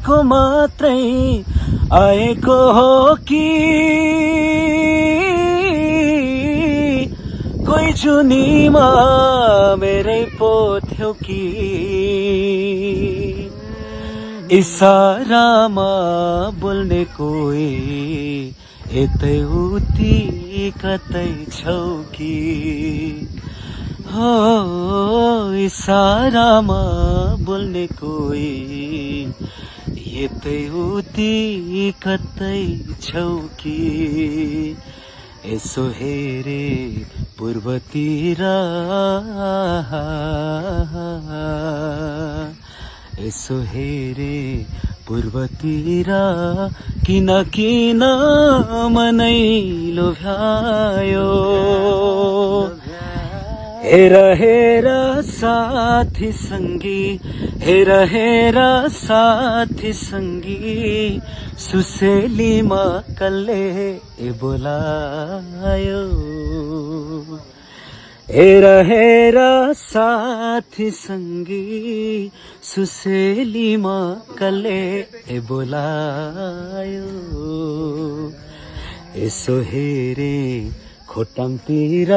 भनेको मात्रै आएको हो कि कोही जुनीमा मेरै पो थियो कि इसारामा बोल्ने कोही यतै उति कतै छौ कि हो इसारामा बोल्ने कोही यतै उति कतै छौ कि यसो हेरे पूर्वतिर यसो हेरे पूर्वतिर किन किन मनै लोभ्यायो हेर हेर साथी संगी हेर हेर साथी संगी सुसेलीमा कसले बोलायो हेर हेर साथी संगी सुसेलीमा कसले बोलायो यसो हेरे खोटाङतिर